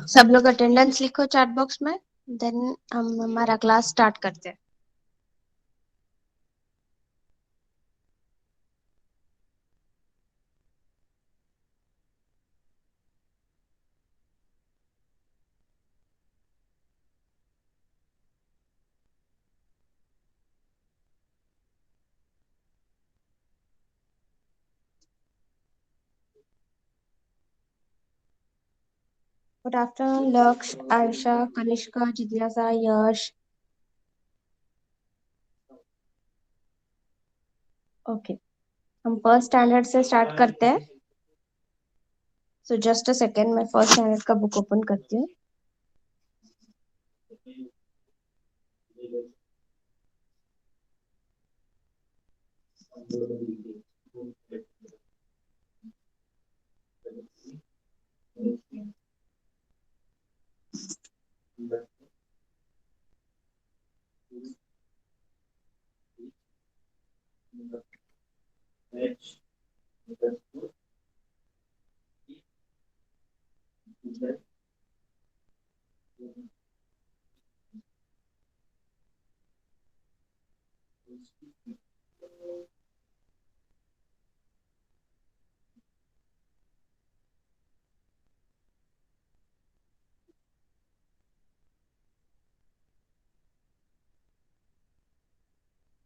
सब लोग अटेंडेंस लिखो चैट बॉक्स में, देन हम हमारा क्लास स्टार्ट करते हैं। गुड आफ्टरनून लक्ष्य, आयशा, कनिष्का, जिज्ञासा, यश। ओके, हम फर्स्ट स्टैंडर्ड से स्टार्ट करते हैं। सो जस्ट अ सेकेंड, मैं फर्स्ट स्टैंडर्ड का बुक ओपन करती हूँ।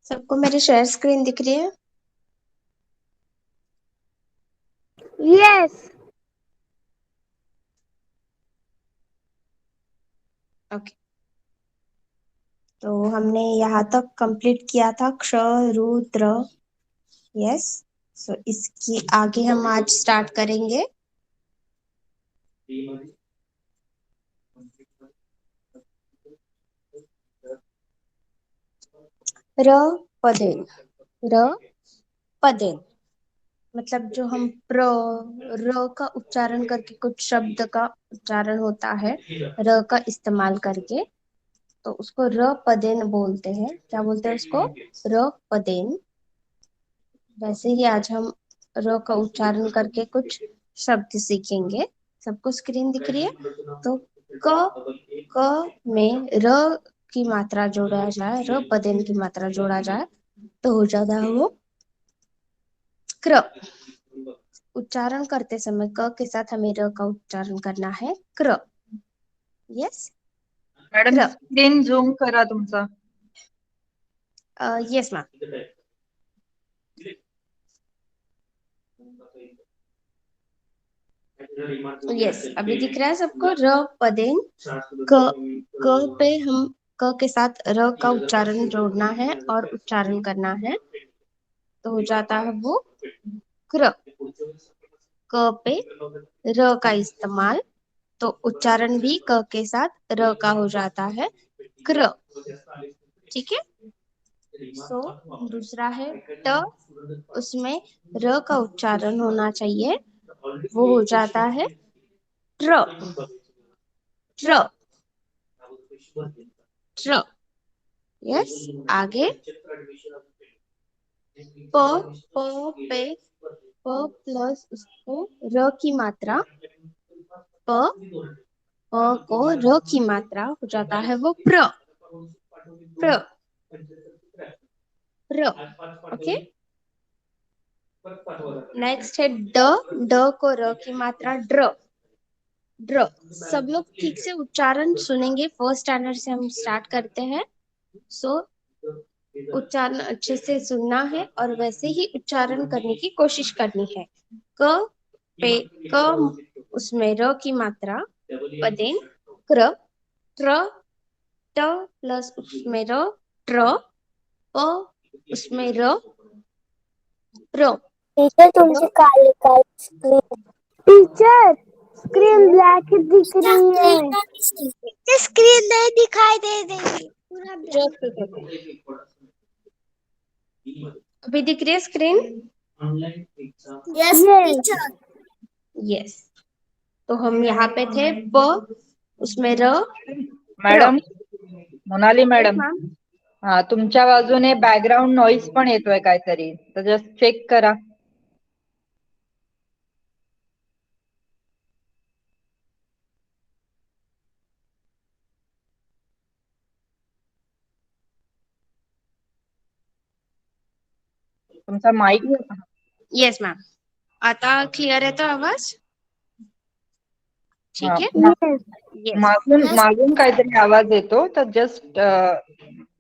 सबको मेरी शेयर स्क्रीन दिख रही है? यस। ओके, तो हमने यहाँ तक कंप्लीट किया था क्ष, रु, द्र। यस, सो इसकी आगे हम आज स्टार्ट करेंगे र पदेन। र पदेन मतलब जो हम र का उच्चारण करके कुछ शब्द का उच्चारण होता है र का इस्तेमाल करके, तो उसको र पदेन बोलते हैं। क्या बोलते हैं उसको? र पदेन। वैसे ही आज हम र का उच्चारण करके कुछ शब्द सीखेंगे। सबको स्क्रीन दिख रही है? तो क में र की मात्रा जोड़ा जाए, र पदेन की मात्रा जोड़ा जाए तो हो जाता है वो क्र। उच्चारण करते समय क के साथ हमें र का उच्चारण करना है क्र। यस, मॅडम क्र। स्क्रीन झूम करा तुमचा. Yes ma'am. यस, अभी दिख रहा है सबको? र पदेन क पे हम क के साथ र का उच्चारण जोड़ना है और उच्चारण करना है तो हो जाता है वो क्र। क पे र का इस्तेमाल, तो उच्चारण भी क के साथ र का हो जाता है क्र। ठीक है। सो दूसरा है ट, उसमें र का उच्चारण होना चाहिए, वो हो जाता है ट्र। ट्र। ट्र। यस, आगे प, पे प प्लस उसको र की मात्रा, प को र की मात्रा हो जाता है वो प्र। प्र। प्र। ओके। नेक्स्ट है ड, ड को र की मात्रा ड्र। ड्र। सब लोग ठीक से उच्चारण सुनेंगे, फर्स्ट स्टैंडर्ड से हम स्टार्ट करते हैं। सो उच्चारण अच्छे से सुनना है और वैसे ही उच्चारण करने की कोशिश करनी है। क पे क, उसमें र की मात्रा पदेन क्र। ट्र, ट प्लस उसमें र ट्र। प उसमें र प्र। टीचर तुमची Kali Kali screen. Teacher screen black दिख रही है। स्क्रीन नहीं दिखाई दे रही, पूरा ब्लैक। अभी दिख रही है स्क्रीन? Yes teacher. यस, तो हम यहाँ पे थे प, उसमें र प्र। Madam, Monali yes madam, ma'am. हा तुमच्या बाजूने बॅकग्राऊंड नॉईज पण येतोय काहीतरी, तर जस्ट चेक करा. तुमचा माईक येस मॅम. आता क्लिअर येतो आवाज? ठीक आहे. Yes. मागून येस. मागून काहीतरी आवाज येतो, तर जस्ट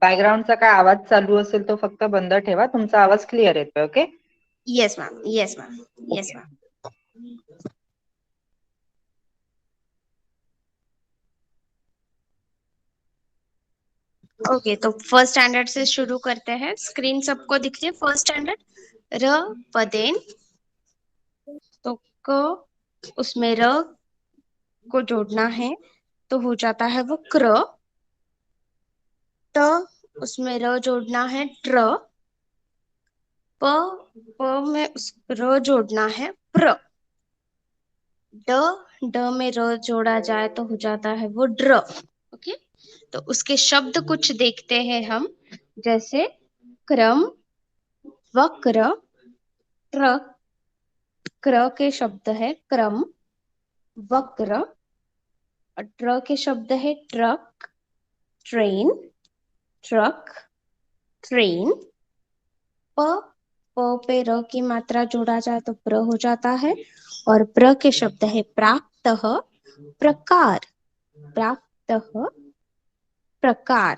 बॅकग्राऊंडचा काय आवाज चालू असेल तो फक्त बंद ठेवा. तुमचा आवाज क्लिअर येतोय. Okay. Yes ma'am. Yes ma'am. Yes ma'am. Okay, तो फर्स्ट स्टैंडर्ड से शुरू करते हैं. स्क्रीन सबको दिख रही है? First standard. र पदेन, तो क उसमें र को जोड़ना है तो हो जाता है वो क्र. ट उसमें र जोड़ना है ट्र. प में र जोड़ना है प्र. ड ड में र जोड़ा जाए तो हो जाता है वो ड्र. ओके, तो उसके शब्द कुछ देखते हैं हम, जैसे क्रम, वक्र, ट्रक. क्र के शब्द है क्रम, वक्र. ट्र के शब्द है ट्रक, ट्रेन, ट्रक, ट्रेन. प पे र की मात्रा जोड़ा जाए तो प्र हो जाता है. और प्र के शब्द है प्राप्त, प्रकार, प्राप्त, प्रकार.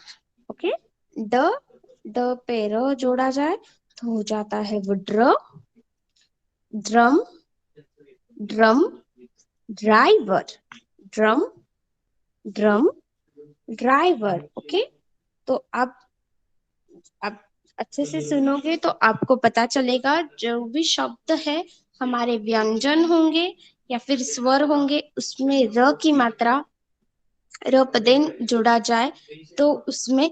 ओके. ड पे र जोड़ा जाए तो हो जाता है वो ड्र, drum, drum, driver, drum, drum, driver. Okay, तो आप अच्छे से सुनोगे तो आपको पता चलेगा जो भी शब्द है हमारे व्यंजन होंगे या फिर स्वर होंगे, उसमें र की मात्रा, र पदेन जोड़ा जाए तो उसमें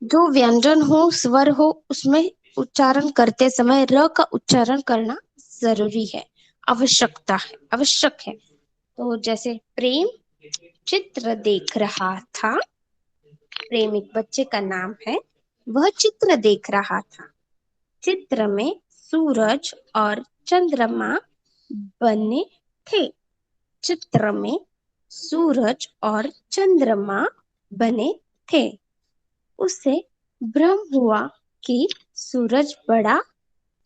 जो व्यंजन हो, स्वर हो, उसमें उच्चारण करते समय र का उच्चारण करना जरूरी है, आवश्यकता है, आवश्यक है. तो जैसे प्रेम चित्र देख रहा था. प्रेम एक बच्चे का नाम है. वह चित्र देख रहा था. चित्र में सूरज और चंद्रमा बने थे. चित्र में सूरज और चंद्रमा बने थे. उसे भ्रम हुआ कि सूरज बड़ा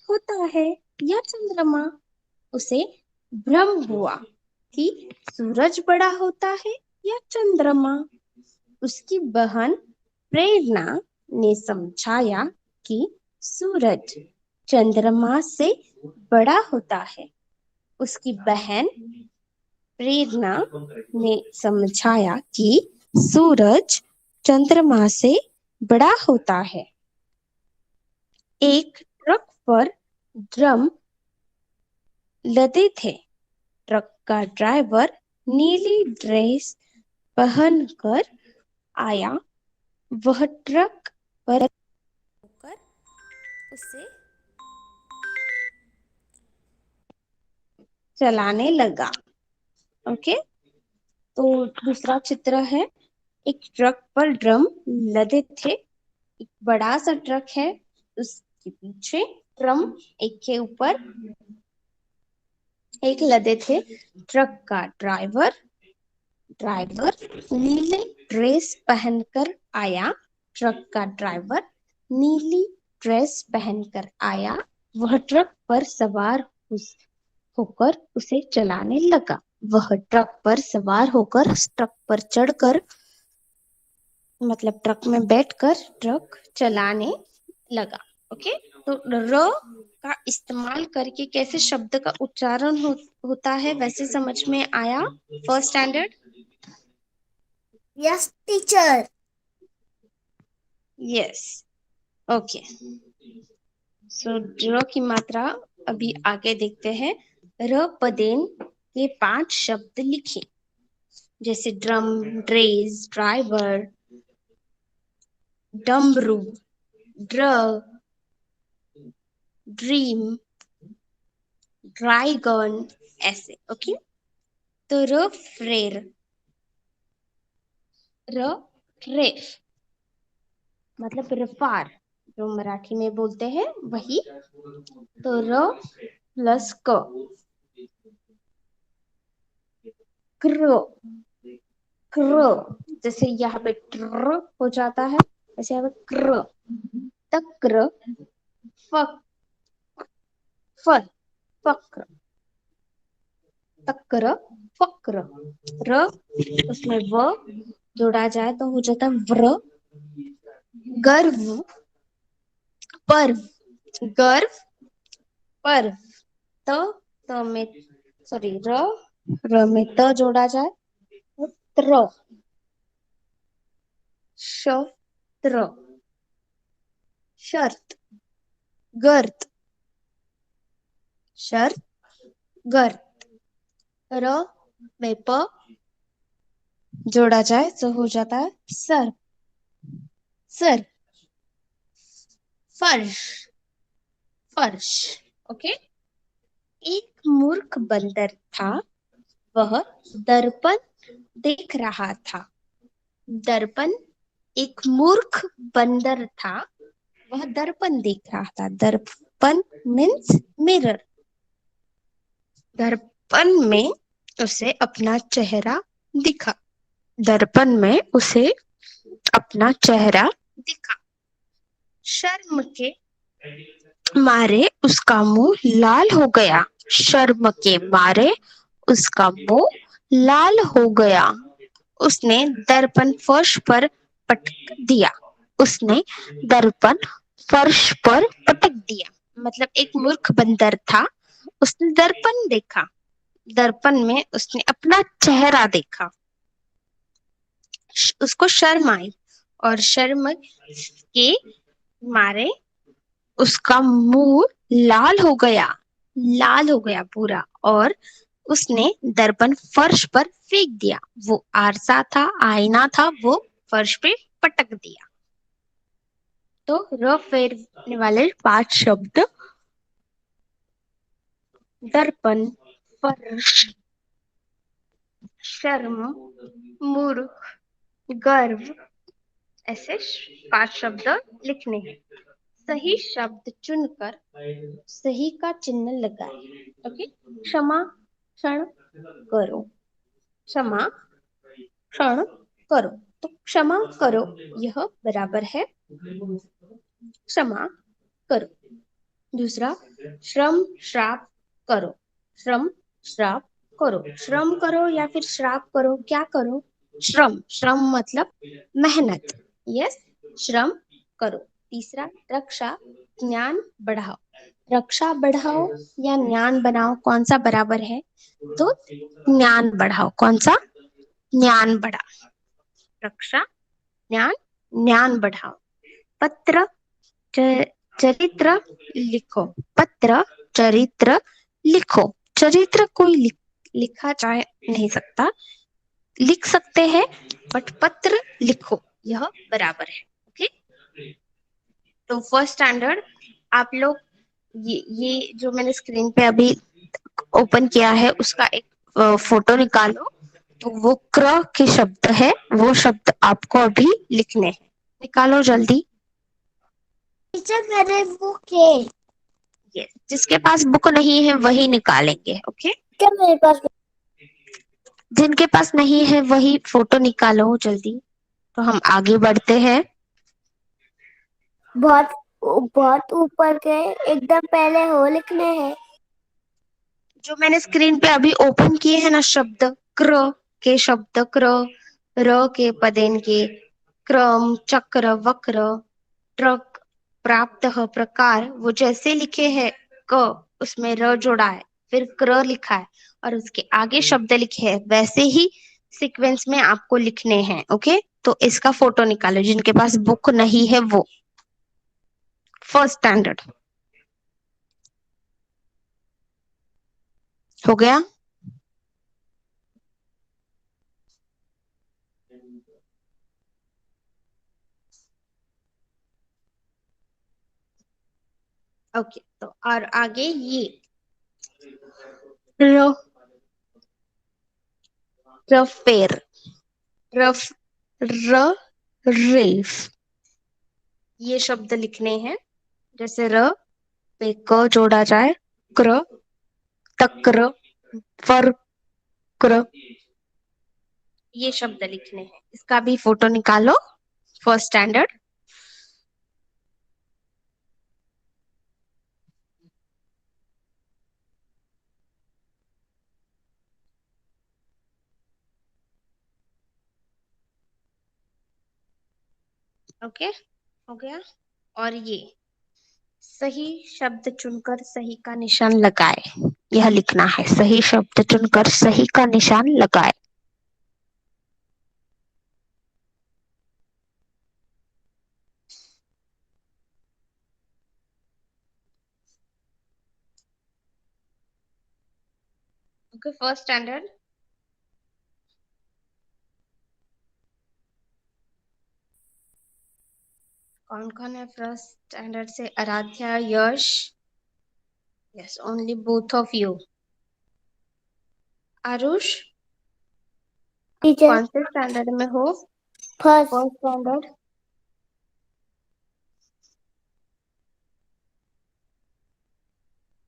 होता है या चंद्रमा. उसे भ्रम हुआ कि सूरज बड़ा होता है या चंद्रमा. उसकी बहन प्रेरणा ने समझाया कि सूरज चंद्रमा से बड़ा होता है. उसकी बहन प्रेरणा ने समझाया कि सूरज चंद्रमा से बड़ा होता है. एक ट्रक पर ड्रम लदे थे. ट्रक का ड्राइवर नीली ड्रेस पहनकर आया. वह ट्रक पर उसे चलाने लगा. ओके, तो दूसरा चित्र है. एक ट्रक पर ड्रम लदे थे. एक बड़ा सा ट्रक है, उसके पीछे ड्रम एक के ऊपर एक लदे थे. ट्रक का ड्राइवर नीले ड्रेस पहनकर आया. ट्रक का ड्राइवर नीली ड्रेस पहनकर आया. वह ट्रक पर सवार होकर उसे चलाने लगा. वह ट्रक पर सवार होकर, ट्रक पर चढ़कर, मतलब ट्रक में बैठकर ट्रक चलाने लगा. ओके, तो र का इस्तेमाल करके कैसे शब्द का उच्चारण होता है वैसे समझ में आया first standard? Yes, teacher. Yes. Okay, so र की मात्रा अभी आगे देखते हैं. र पदेन के 5 शब्द लिखे, जैसे ड्रम, ड्रेस, ड्राइवर, डमरू, ड्रग, ड्रीम, ड्राइगन, ऐसे. ओके, तो र फ्रेर, रेफ मतलब रफार, जो मराठी में बोलते हैं वही. तो र प्लस क, क्र, क्र, जैसे यहाँ पे ट्र हो जाता है, वैसे यहाँ पे क्र. तक्र, फक, फर, फक्र, तक्र, फक्र, र उसमें व जोड़ा जाए तो हो जाता है व्र, गर्व, पर्व, गर्व, पर्व, त में सॉरी र में त जोड़ा जाए तो त्र, शत्र, शर्त, गर्त, शर्त, गर्त, र में प जोड़ा जाए तो हो जाता है सर, सर, फर्श, फर्श। ओके। एक मूर्ख बंदर था, वह दर्पण देख रहा था। दर्पण, एक मूर्ख बंदर था, वह दर्पण देख रहा था। दर्पण मीन्स मिरर। दर्पण में उसे अपना चेहरा दिखा। दर्पण में उसे अपना चेहरा दिखा। शर्म के मारे उसका मुंह लाल हो गया। शर्म के मारे उसका मुंह लाल हो गया। उसने दर्पण फर्श पर पटक दिया। उसने दर्पण फर्श पर पटक दिया। मतलब एक मूर्ख बंदर था, उसने दर्पण देखा। दर्पण में उसने अपना चेहरा देखा। उसको शर्म आई और शर्म के मारे उसका मुंह लाल हो गया। लाल हो गया पूरा। और उसने दर्पण फर्श पर फेंक दिया। वो आरसा था, आईना था, वो फर्श पे पटक दिया। तो र फेरने वाले 5 शब्द दर्पण, फर्श, शर्म, मूर्ख, गर्व, ऐसे 5 शब्द लिखने हैं। सही शब्द चुनकर सही का चिन्ह लगाए। ओके। क्षमा क्षण करो, क्षमा क्षण करो। तो क्षमा करो यह बराबर है क्षमा करो। दूसरा, श्रम श्राप करो। श्रम श्राप करो। श्रम करो या फिर श्राप करो, क्या करो? श्रम, श्रम मतलब मेहनत। यस, श्रम करो। तीसरा, रक्षा ज्ञान बढ़ाओ। रक्षा बढ़ाओ या ज्ञान बनाओ, कौन सा बराबर है? तो ज्ञान बढ़ाओ। कौन सा? ज्ञान बढ़ाओ। रक्षा, ज्ञान, ज्ञान बढ़ाओ। पत्र, चरित्र लिखो। पत्र, चरित्र लिखो। चरित्र कोई लिखा जा नहीं सकता, लिख सकते हैं, बट पत्र लिखो, यह बराबर है। ओके। तो फर्स्ट स्टैंडर्ड आप लोग ये जो मैंने स्क्रीन पे अभी ओपन किया है उसका एक फोटो निकालो। तो वो क्र के शब्द है, वो शब्द आपको अभी लिखने हैं। निकालो जल्दी। टीचर मेरे बुक है। ये जिसके पास बुक नहीं है वही निकालेंगे। ओके। क्या मेरे पास? जिनके पास नहीं है वही फोटो निकालो जल्दी। तो हम आगे बढ़ते हैं। बहुत बहुत ऊपर के एकदम पहले हो लिखने हैं। जो मैंने स्क्रीन पे अभी ओपन किए हैं ना शब्द, क्र के शब्द, क्र, र के पदेन के, क्रम, चक्र, वक्र, ट्रक, प्राप्त, प्रकार, वो जैसे लिखे हैं क उसमें र जोड़ा है, फिर क्र लिखा है और उसके आगे शब्द लिखे हैं, वैसे ही सीक्वेंस में आपको लिखने हैं। ओके। तो इसका फोटो निकालो जिनके पास बुक नहीं है वो। फर्स्ट स्टैंडर्ड हो गया। ओके। तो और आगे ये र, रफेर, रफ, र, रेफ, ये शब्द लिखने हैं। जैसे र पे क जोड़ा जाए, क्र, तक्र, फर्क्र, ये शब्द लिखने हैं। इसका भी फोटो निकालो। फर्स्ट स्टैंडर्ड ओके, हो गया। और ये सही शब्द चुनकर सही का निशान लगाए, यह लिखना है। सही शब्द चुनकर सही का निशान लगाए। Okay, first standard. कौन कौन है फर्स्ट स्टैंडर्ड से? Aaradhya, Yash. Yes, only both of you. Aarush, teacher. कौन से स्टैंडर्ड में हो? First. First standard.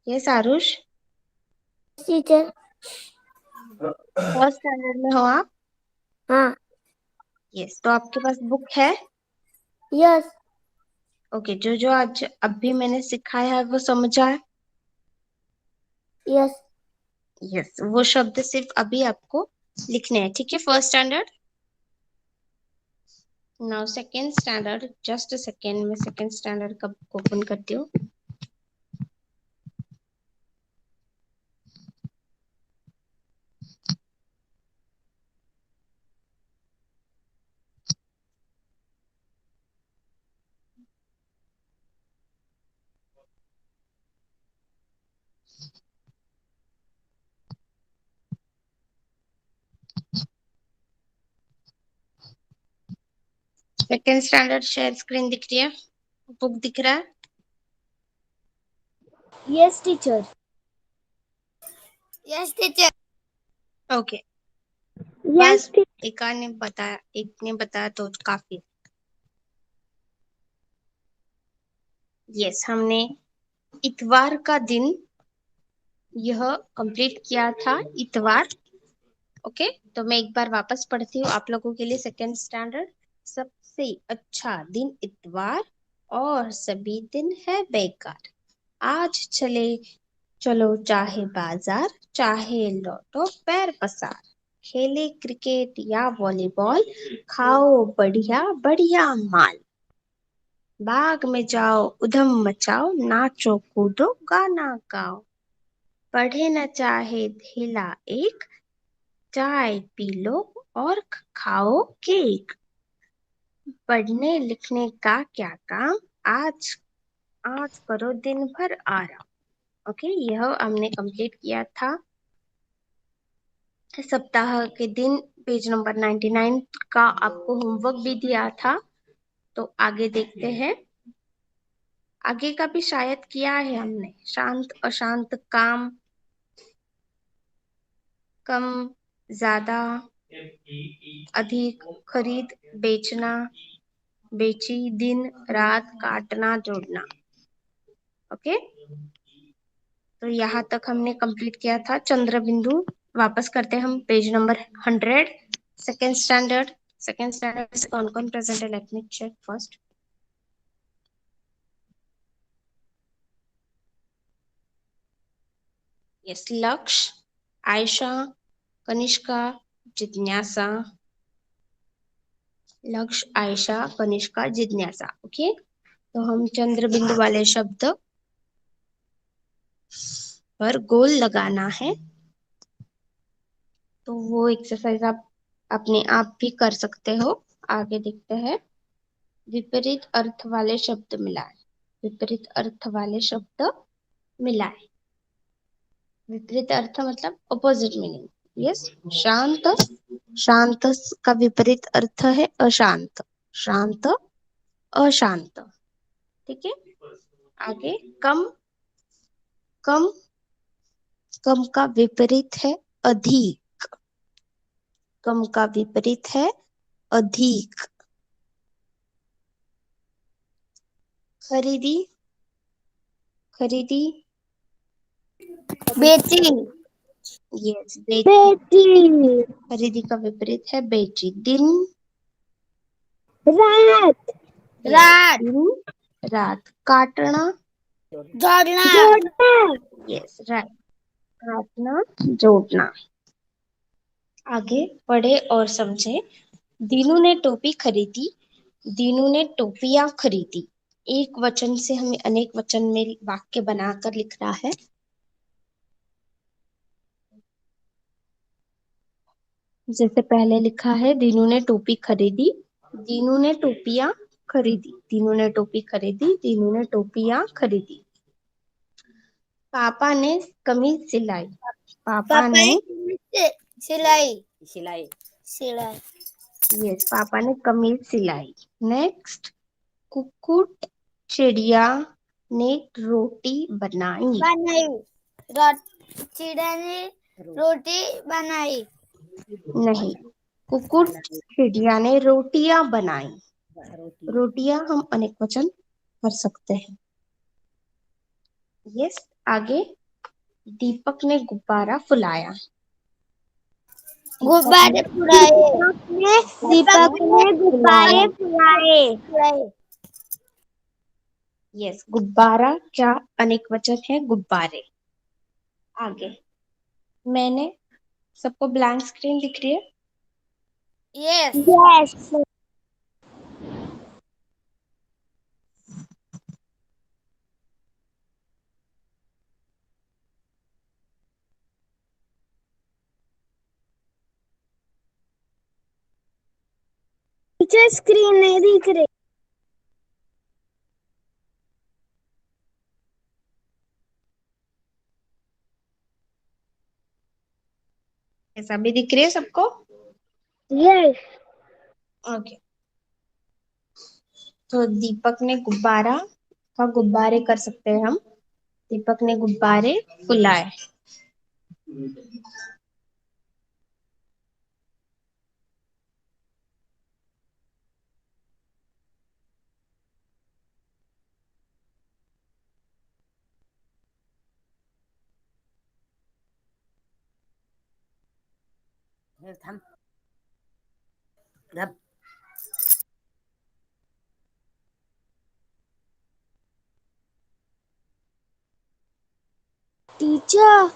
Yes Aarush, teacher. First standard में हो आप? हाँ। यस, तो आपके पास बुक है? यस। ओके, जो जो आज अभी मैंने सिखाया है वो समझ आए? यस। यस, वो शब्द सिर्फ अभी आपको लिखने हैं, ठीक है? First standard. Now second standard. Just a second, मैं सेकेंड स्टैंडर्ड का बुक ओपन करती हूँ। सेकेंड स्टैंडर्ड शेयर स्क्रीन दिख रही है? बुक दिख रहा है? Yes teacher. Yes teacher. Okay, yes बस टीचर। एक ने बताया तो काफी। यस, हमने इतवार का दिन यह कंप्लीट किया था, इतवार। ओके, तो मैं एक बार वापस पढ़ती हूँ आप लोगों के लिए। Second standard. सबसे अच्छा दिन इतवार और सभी दिन है बेकार। आज चलो चाहे बाजार, चाहे लौटो पैर पसार। खेले क्रिकेट या वॉलीबॉल, खाओ बढ़िया बढ़िया माल। बाग में जाओ उधम मचाओ, नाचो कूदो गाना गाओ। पढ़े न चाहे धेला एक, चाय पी लो और खाओ केक। पढ़ने लिखने का क्या काम, आज आज करो दिन भर आराम। ओके, यह हमने कंप्लीट किया था। सप्ताह के दिन पेज नंबर 99 का आपको होमवर्क भी दिया था, तो आगे देखते हैं। आगे का भी शायद किया है हमने। शांत अशांत, काम कम ज्यादा, अधिक, खरीद बेचना, बेची, दिन रात, काटना जोड़ना। ओके, तो यहाँ तक हमने कंप्लीट किया था। चंद्र बिंदु वापस करते हैं हम page number 100। Second standard. Second standard से कौन कौन प्रेजेंट है? Let me check first. Yes, Lakshya, Ayesha, Kanishka, जिज्ञासा। लक्ष्य, आयशा, कनिष्का, जिज्ञासा। ओके, तो हम चंद्र बिंदु वाले शब्द पर गोल लगाना है, तो वो एक्सरसाइज आप अपने आप भी कर सकते हो। आगे देखते हैं। विपरीत अर्थ वाले शब्द मिलाए। विपरीत अर्थ वाले शब्द मिलाए। विपरीत अर्थ मतलब ऑपोजिट मीनिंग। यस, शांत। शांत का विपरीत अर्थ है अशांत। शांत, अशांत। ठीक है, आगे। कम। कम, कम का विपरीत है अधिक। कम का विपरीत है अधिक। खरीदी। खरीदी, बेची। यस, बेची। बेची। खरीदी का विपरीत है बेची। दिन। रात। यस, रात। दिन रात। काटना। जोड़ना। जोड़ना। Yes, right. काटना, जोड़ना। आगे पढ़े और समझे। दीनू ने टोपी खरीदी, दीनू ने टोपियां खरीदी। एक वचन से हमें अनेक वचन में वाक्य बनाकर लिखना है। जैसे पहले लिखा है, दीनू ने टोपी खरीदी, दीनू ने टोपियां खरीदी, दीनू ने टोपी खरीदी, दीनू ने टोपियां खरीदी। पापा ने कमीज सिलाई, पापा ने सिलाई सिलाई सिलाई यस, पापा ने कमीज सिलाई। नेक्स्ट, कुकुट चिड़िया ने रोटी बनाई। बनाई चिड़िया ने रोटी बनाई। नहीं, कुकुट चिड़िया ने रोटियां बनाई। रोटियां हम अनेक वचन कर सकते हैं। यस, आगे, दीपक ने गुब्बारा फुलाया। गुब्बारे फुलाए। दीपक ने गुब्बारे फुलाए। यस, गुब्बारा क्या अनेक वचन है? गुब्बारे। आगे, मैंने, सबको ब्लैंक स्क्रीन दिख रही है? यस टीचर स्क्रीन नहीं दिख रही। ऐसा भी दिख रही है सबको? यस ओके, तो दीपक ने गुब्बारा का गुब्बारे कर सकते हैं हम। दीपक ने गुब्बारे फुलाए। टीचर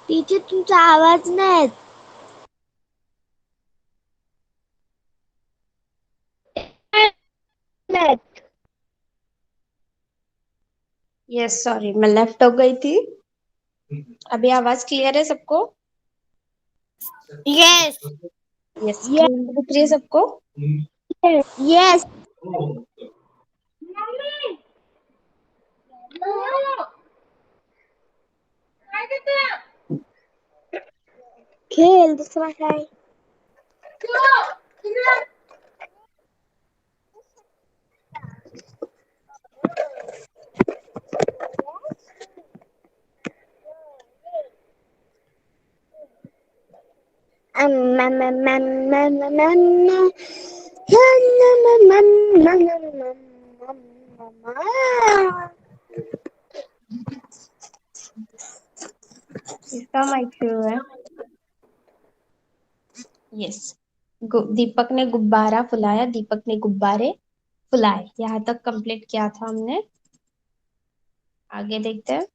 टीचर तुमचा आवाज नाही येत. यस, सॉरी, मैं लेफ्ट हो गई थी। अभी आवाज क्लियर है सबको? यस यस, स्क्रीन दिख रही है सबको? यस खेल दुसरा काय. इसका माइक शुरू है। यस, दीपक ने गुब्बारा फुलाया, दीपक ने गुब्बारे फुलाए। यहाँ तक कंप्लीट किया था हमने। आगे देखते हैं।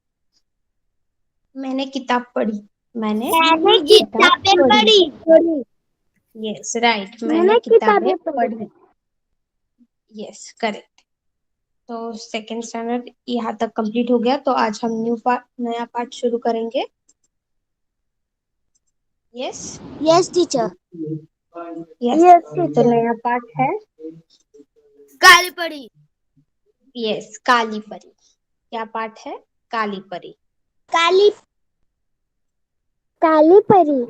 मैंने किताब पढ़ी, मैंने किताब किताबें पढ़ी। पढ़ी. यस, राइट, मैंने किताबें पढ़ी। Yes, correct. तो सेकंड स्टैंडर्ड यहाँ तक कंप्लीट हो गया। तो आज हम नया पार्ट शुरू करेंगे। Yes yes teacher. Yes, yes तो टीचर. नया पार्ट है काली परी. यस, काली परी। क्या पार्ट है? काली परी। काली काली परी.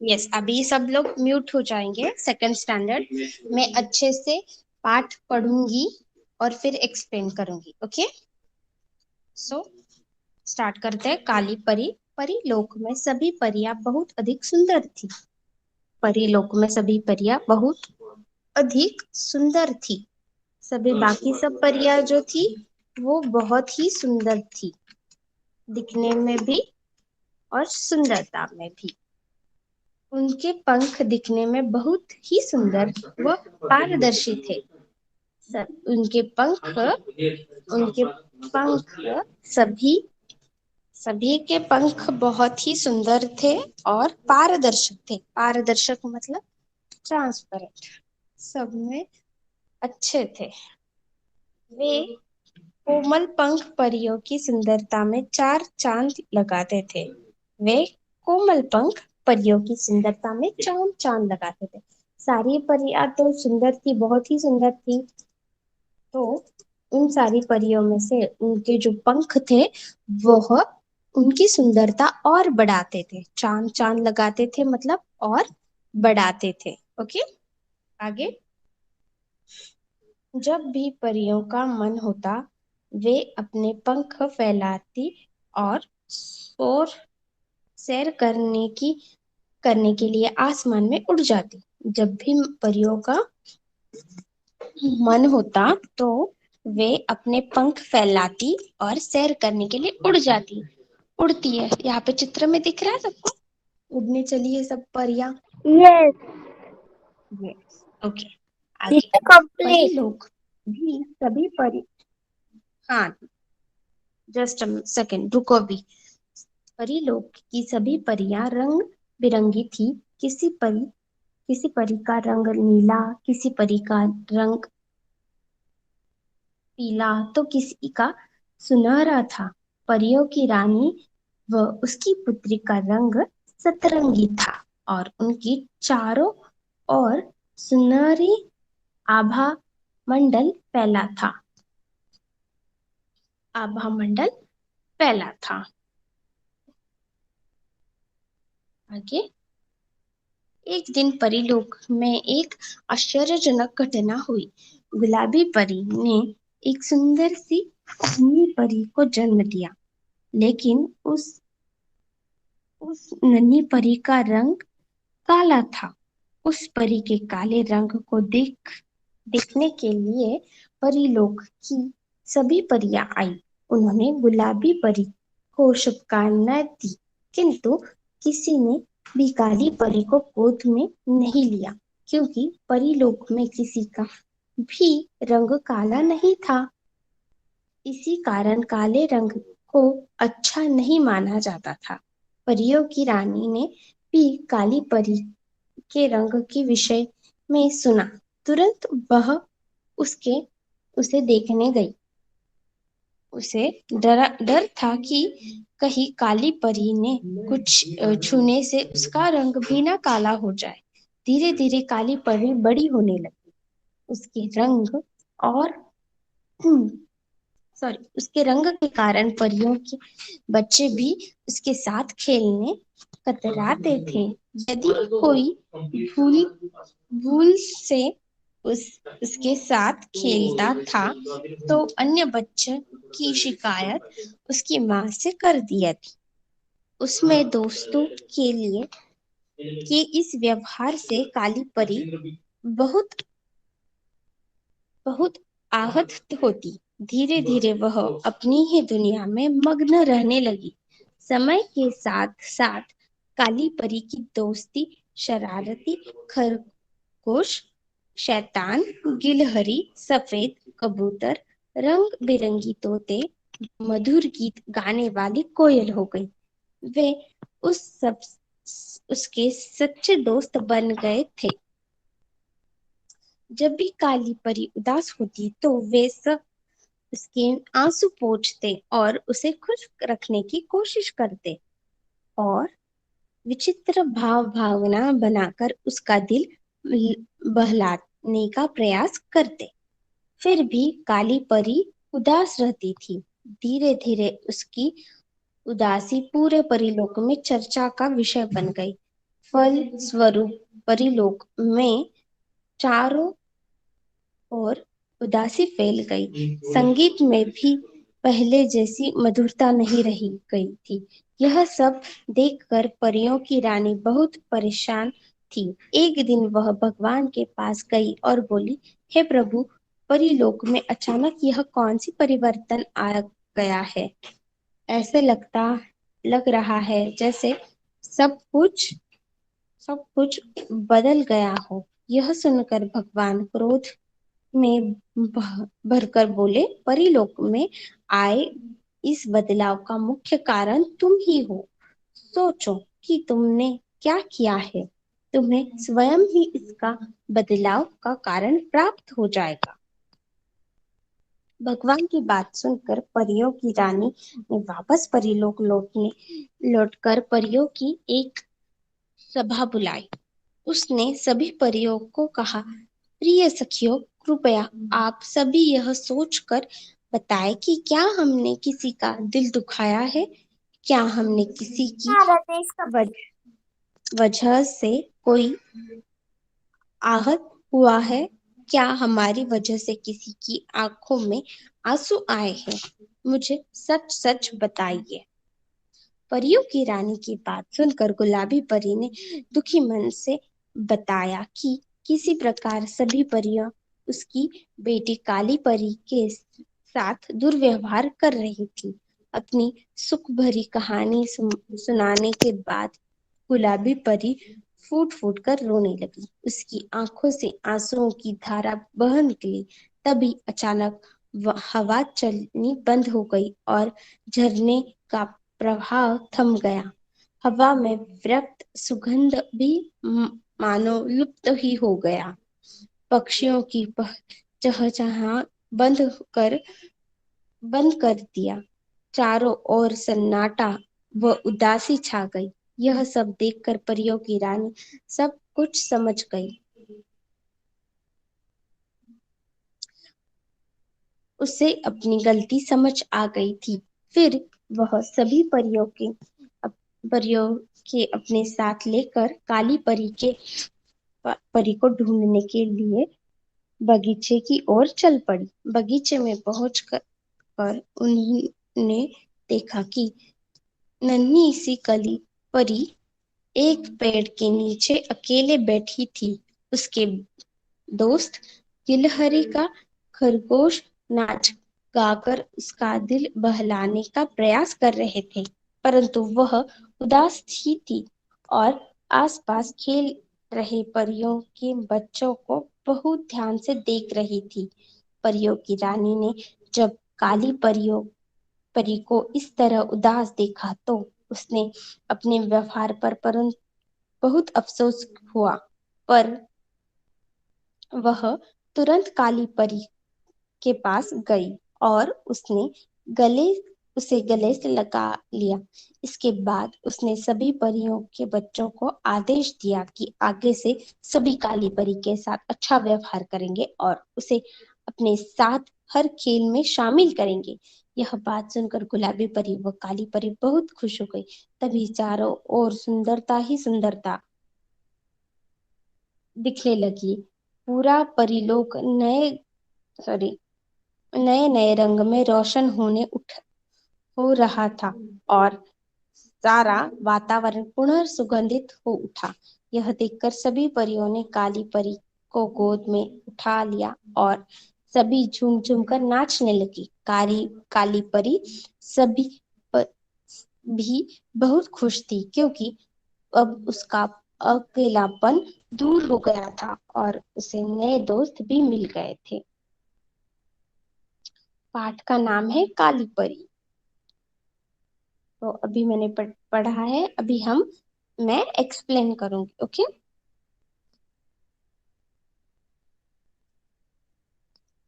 यस, अभी सब लोग म्यूट हो जाएंगे। सेकंड स्टैंडर्ड में अच्छे से पाठ पढ़ूंगी और फिर एक्सप्लेन करूंगी। ओके, सो स्टार्ट करते हैं। काली परी। परी लोक में सभी परियां बहुत अधिक सुंदर थी। परी लोक में सभी परियां बहुत अधिक सुंदर थी। सभी बाकी सब परियां जो थी वो बहुत ही सुंदर थी, दिखने में भी और सुंदरता में भी। उनके पंख दिखने में बहुत ही सुंदर व पारदर्शी थे। उनके पंख सभी सभी के पंख बहुत ही सुंदर थे और पारदर्शक थे। पारदर्शक मतलब ट्रांसपेरेंट। सब में अच्छे थे। वे कोमल पंख परियों की सुंदरता में चार चांद लगाते थे। वे कोमल पंख परियों की सुंदरता में चार चांद लगाते थे। सारी परियां तो सुंदर थी, बहुत ही सुंदर थी। तो उन सारी परियों में से उनके जो पंख थे वह उनकी सुंदरता और बढ़ाते थे। चांद चांद लगाते थे मतलब और बढ़ाते थे। ओके, आगे। जब भी परियों का मन होता वे अपने पंख फैलाती और शोर सैर करने के लिए आसमान में उड़ जाती। जब भी परियों का मन होता तो वे अपने पंख फैलाती और सैर करने के लिए उड़ जाती। उड़ती है, यहाँ पे चित्र में दिख रहा है सबको। उड़ने चली है सब परियां। यस, यस, ओके, आगे। इट्स परी कंप्लीट। लोग भी सभी परी हाँ, जस्ट सेकंड, रुको भी। परी लोग की सभी परियां रंग बिरंगी थी। किसी परी का रंग नीला, किसी परी का रंग पीला, तो किसी का सुनहरा था। परियों की रानी व उसकी पुत्री का रंग सतरंगी था और उनकी चारों ओर सुनहरी आभा मंडल फैला था। आभा मंडल फैला था। आगे। एक दिन परीलोक में एक आश्चर्यजनक घटना हुई। गुलाबी परी ने एक सुंदर सी नन्ही परी को जन्म दिया, लेकिन उस नन्ही परी का रंग काला था। उस परी के काले रंग को देखने के लिए परीलोक की सभी परियां आई। उन्होंने गुलाबी परी को शुभकामनाएं दी, किंतु किसी ने भी काली परी को गोद में नहीं लिया, क्योंकि परीलोक में किसी का भी रंग काला नहीं था। इसी कारण काले रंग को अच्छा नहीं माना जाता था। परियों की रानी ने भी काली परी के रंग के विषय में सुना। तुरंत वह उसके उसे देखने गई। उसे डर था कि कहीं काली परी ने कुछ छूने से उसका रंग भी ना काला हो जाए। धीरे धीरे काली परी बड़ी होने लगी। उसके रंग और उसके रंग के कारण परियों के बच्चे भी उसके साथ खेलने कतराते थे। यदि कोई भूल भूल से उसके साथ खेलता था तो अन्य बच्चे की शिकायत उसकी माँ से कर दिया थी। उसमें दोस्तों के लिए के इस व्यवहार से काली परी बहुत बहुत आहत होती। धीरे धीरे वह अपनी ही दुनिया में मग्न रहने लगी। समय के साथ साथ काली परी की दोस्ती शरारती खरगोश, शैतान, गिलहरी, सफेद कबूतर, रंग बिरंगी तोते, मधुर गीत गाने वाली कोयल हो गई। वे उसके सच्चे दोस्त बन गए थे। जब भी काली परी उदास होती तो वे सब उसके आंसू पोंछते और उसे खुश रखने की कोशिश करते और विचित्र भावना बनाकर उसका दिल बहलाने का प्रयास करते। फिर भी काली परी उदास रहती थी। धीरे धीरे उसकी उदासी पूरे परीलोक में चर्चा का विषय बन गई। फल स्वरूप परीलोक में चारों और उदासी फैल गई। संगीत में भी पहले जैसी मधुरता नहीं रही गई थी। यह सब देखकर परियों की रानी बहुत परेशान थी। एक दिन वह भगवान के पास गई और बोली, हे प्रभु, परीलोक में अचानक यह कौन सी परिवर्तन आ गया है। ऐसे लग रहा है जैसे सब कुछ बदल गया हो। यह सुनकर भगवान क्रोध में भरकर बोले, परीलोक में आए इस बदलाव का मुख्य कारण तुम ही हो। सोचो कि तुमने क्या किया है। तुम्हें स्वयं ही इसका बदलाव का कारण प्राप्त हो जाएगा। भगवान की बात सुनकर परियों की रानी ने वापस परीलोक लौटकर परियों की एक सभा बुलाई। उसने सभी परियों को कहा, प्रिय सखियों, कृपया आप सभी यह सोचकर बताएं कि क्या हमने किसी का दिल दुखाया है, क्या हमने किसी की वजह से कोई आहत हुआ है, क्या हमारी वजह से किसी की आंखों में आंसू आए हैं। मुझे सच सच बताइए। परियों की रानी की बात सुनकर गुलाबी परी ने दुखी मन से बताया कि किसी प्रकार सभी परियां उसकी बेटी काली परी के साथ दुर्व्यवहार कर रही थी। अपनी सुख भरी कहानी सुनाने के बाद गुलाबी परी फूट फूट कर रोने लगी। उसकी आंखों से आंसुओं की धारा बह निकली। तभी अचानक हवा चलनी बंद हो गई और झरने का प्रभाव थम गया। हवा में व्यक्त सुगंध भी मानो लुप्त ही हो गया। पक्षियों की चहचहा बंद कर दिया। चारों ओर सन्नाटा व उदासी छा गई। यह सब देखकर परियों की रानी सब कुछ समझ गई। उसे अपनी गलती समझ आ गई थी। फिर वह सभी परियों के अपने साथ लेकर काली परी को ढूंढने के लिए बगीचे की ओर चल पड़ी। बगीचे में पहुंचकर उन्होंने देखा कि नन्ही सी काली परी एक पेड़ के नीचे अकेले बैठी थी। उसके दोस्त गिलहरी का खरगोश नाच गाकर उसका दिल बहलाने का प्रयास कर रहे थे, परंतु वह उदास ही थी और आसपास खेल रहे परियों के बच्चों को बहुत ध्यान से देख रही थी। परियों की रानी ने जब काली परी को इस तरह उदास देखा तो उसने अपने व्यवहार पर बहुत अफसोस हुआ, पर वह तुरंत काली परी के पास गई और गले उसे गले से लगा लिया। इसके बाद उसने सभी परियों के बच्चों को आदेश दिया कि आगे से सभी काली परी के साथ अच्छा व्यवहार करेंगे और उसे अपने साथ हर खेल में शामिल करेंगे। यह बात सुनकर गुलाबी परी व काली परी बहुत खुश हो गई। तभी चारों ओर सुंदरता ही सुंदरता दिखने लगी। पूरा परिलोक नए नए रंग में रोशन हो रहा था और सारा वातावरण पुनः सुगंधित हो उठा। यह देखकर सभी परियों ने काली परी को गोद में उठा लिया और सभी झूम झूम कर नाचने लगी। काली परी सभी भी बहुत खुश थी, क्योंकि अब उसका अकेलापन दूर हो गया था और उसे नए दोस्त भी मिल गए थे। पाठ का नाम है काली परी। तो अभी मैंने पढ़ा है, अभी मैं एक्सप्लेन करूंगी। ओके।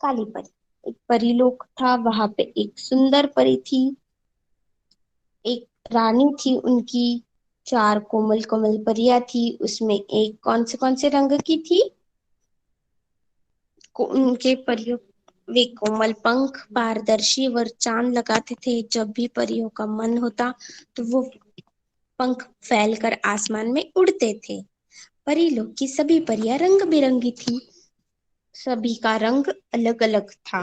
काली परी, एक परीलोक था। वहां पे एक सुंदर परी थी। एक रानी थी उनकी। चार कोमल कोमल परियां थी। उसमें एक कौन से रंग की थी? उनके परियों वे कोमल पंख पारदर्शी व चांद लगाते थे। जब भी परियों का मन होता तो वो पंख फैलकर आसमान में उड़ते थे। परीलोक की सभी परियां रंग बिरंगी थी। सभी का रंग अलग अलग था।